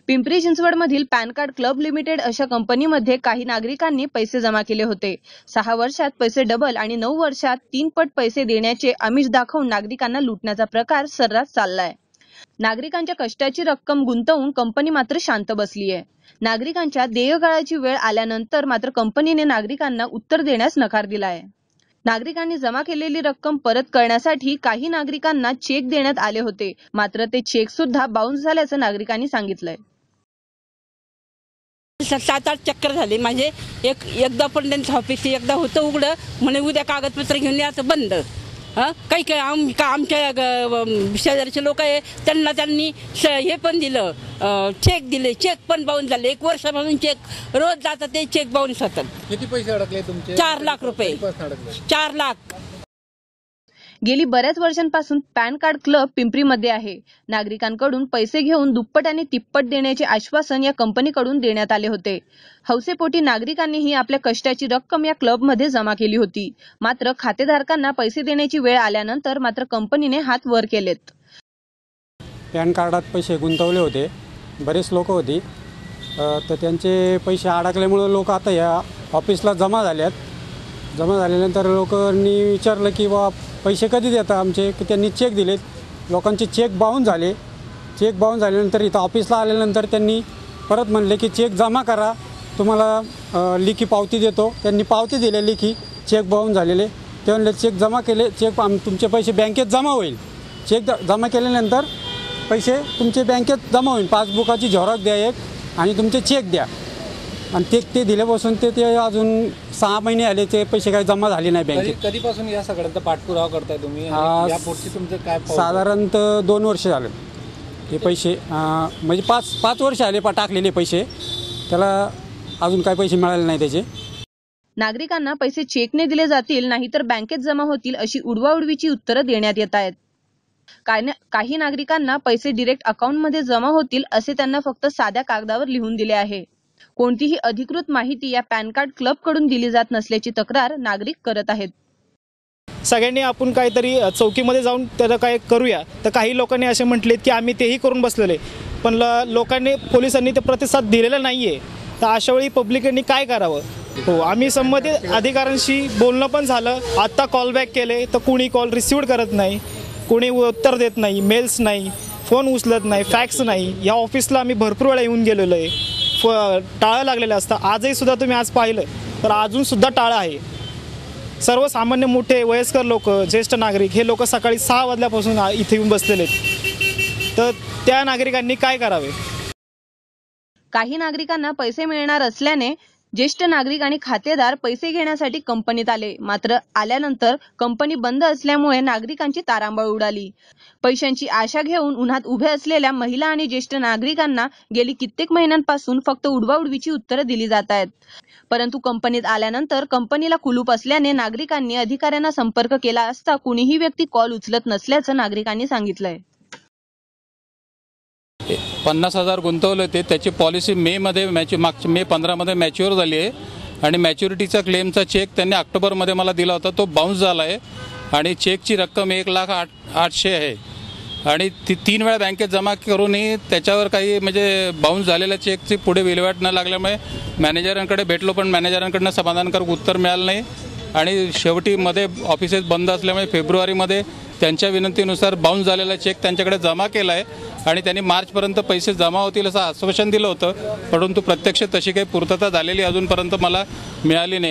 Pimpri चिंचवडमधील pan card club limited अशा कंपनीमध्ये काही नागरिकांनी पैसे जमा केले होते। 6 वर्षात पैसे डबल आणि 9 वर्षात 3 पट पैसे देण्याचे आमिष दाखवून नागरिकांना लुटण्याचा प्रकार सर्रास चाललाय। नागरिकांच्या कष्टाची रक्कम गुंतवून कंपनी मात्र शांत बसली आहे। नागरिकांच्या देयकाळाची वेळ आल्यानंतर मात्र कंपनीने नागरिकांना उत्तर देण्यास नकार दिला आहे। नागरिकांनी जमा केलेली रक्कम परत करण्यासाठी काही नागरिकांना चेक देण्यात आले होते, मात्र ते चेक सुद्धा बाउन्स झाल्याचं नागरिकांनी सांगितलंय। 7-8 चक्कर झाले माझे। एकदा पण त्यांचं ऑफिस एकदा होतं उघडं, म्हणे उद्या कागदपत्र घेऊन याचं बंद। काही आमच्या शेजारचे लोक आहे त्यांनी हे पण दिलं, चेक दिले, चेक पण बाउन्स झाले। 1 वर्षापासून चेक रोज जातात, ते चेक बाउन्स होतात। किती पैसे अडकले तुमचे? 4 लाख रुपये। 4 लाख। गेली बऱ्याच वर्षांपासून पॅन कार्ड क्लब पिंपरीमध्ये आहे। नागरिकांकडून पैसे घेऊन दुप्पट आणि तिप्पट देण्याचे आश्वासन या कंपनीकडून देण्यात आले होते। हौसेपोटी नागरिकांनीही आपल्या कष्टाची रक्कम या क्लबमध्ये जमा केली होती, मात्र खातेधारकांना पैसे देण्याची वेळ आल्यानंतर मात्र कंपनीने हात वर केलेत। पॅन कार्डात पैसे गुंतवले होते, बरेच लोक होती, तर त्यांचे पैसे अडकल्यामुळे लोक आता या ऑफिसला जमा झाल्यात। जमा झाल्यानंतर लोकांनी विचारलं की बा पैसे कधी देता आमचे, की त्यांनी चेक दिलेत। लोकांचे चेक बाउन्स झाले। चेक बाउन्स झाल्यानंतर इथं ऑफिसला आल्यानंतर त्यांनी परत म्हणले की चेक जमा करा, तुम्हाला लिखी पावती देतो। त्यांनी पावती दिली लिखी, चेक बाउन्स झालेले। ते म्हणले चेक जमा केले, चेक तुमचे पैसे बँकेत जमा होईल। चेक जमा केल्यानंतर पैसे तुमचे बँकेत जमा होईल। पासबुकाची झेरॉक्स द्या एक आणि तुमचे चेक द्या। आणि ते दिल्यापासून ते अजून 6 महिने आले, ते पैसे काही जमा झाले नाही बँकेत। कधीपासून या सगळ्यांचा पाठपुरावा करताय तुम्ही? यापुढची तुमचं काय? साधारणतः 2 वर्ष झाले हे पैसे, म्हणजे 5 वर्ष आले टाकलेले पैसे, त्याला अजून काही पैसे मिळाले नाही त्याचे। नागरिकांना पैसे चेकने दिले जातील, नाहीतर बँकेत जमा होतील अशी उडवाउडवीची उत्तरं देण्यात येत आहेत। काही नागरिकांना पैसे डायरेक्ट अकाउंटमध्ये जमा होतील असे त्यांना फक्त साध्या कागदावर लिहून दिले आहे। कोणतीही अधिकृत माहिती या पॅन कार्ड क्लब कडून दिली जात नसल्याची तक्रार नागरिक करत आहेत। सगळ्यांनी आपण काहीतरी चौकीमध्ये जाऊन त्याला काय करूया, तर काही लोकांनी असे म्हटलेत की आम्ही तेही करून बसलेले, पण लोकांनी पोलिसांनी ते प्रतिसाद दिलेला नाहीये। तर अशा वेळी पब्लिकनी काय करावं? हो, आम्ही संबंधित अधिकाऱ्यांशी बोलणं पण झालं। आता कॉल बॅक केले तर कुणी कॉल रिसिव्ह करत नाही, कुणी उत्तर देत नाही, मेल्स नाही, फोन उचलत नाही, फॅक्स नाही। या ऑफिसला आम्ही भरपूर वेळा येऊन गेलेलो आहे, टाळं लागलेलं असतं। आजही सुद्धा तुम्ही आज पाहिलं तर अजून सुद्धा टाळं आहे। सर्वसामान्य मोठे वयस्कर लोक, ज्येष्ठ नागरिक हे लोक सकाळी 6 वाजल्यापासून इथे येऊन बसलेले आहेत। तर त्या नागरिकांनी काय करावे? काही नागरिकांना पैसे मिळणार असल्याने ज्येष्ठ नागरिक आणि खातेदार पैसे घेण्यासाठी कंपनीत आले, मात्र आल्यानंतर कंपनी बंद असल्यामुळे नागरिकांची तारांबळ उडाली। पैशांची आशा घेऊन उन्हात उभे असलेल्या महिला आणि ज्येष्ठ नागरिकांना गेली कित्येक महिन्यांपासून फक्त उडवाउडवीची उत्तरं दिली जात आहेत। परंतु कंपनीत आल्यानंतर कंपनीला कुलूप असल्याने नागरिकांनी अधिकाऱ्यांना संपर्क केला असता कुणीही व्यक्ती कॉल उचलत नसल्याचं नागरिकांनी सांगितलंय। 50,000 गुंतवले होते, त्याची पॉलिसी मे 15 मध्ये मॅच्युअर झाली आहे आणि मॅच्युरिटीचा क्लेमचा चेक त्यांनी ऑक्टोबरमध्ये मला दिला होता, तो बाउन्स झाला आहे आणि चेकची रक्कम 1,08,800 आहे आणि ती 3 वेळा बँकेत जमा करूनही त्याच्यावर काही म्हणजे बाउन्स झालेल्या चेकची पुढे विल्हेवाट न लागल्यामुळे मॅनेजरांकडे भेटलो, पण मॅनेजरांकडून समाधानकारक उत्तर मिळालं नाही आणि शेवटी मध्ये ऑफिसेस बंद असल्यामुळे फेब्रुवारीमध्ये त्यांच्या विनंतीनुसार बाउन्स झालेला चेक त्यांच्याकडे जमा केला आहे आणि त्यांनी मार्चपर्यंत पैसे जमा होतील असं आश्वासन दिलं होतं, परंतु प्रत्यक्ष तशी काही पूर्तता झालेली अजूनपर्यंत मला मिळाली नाही।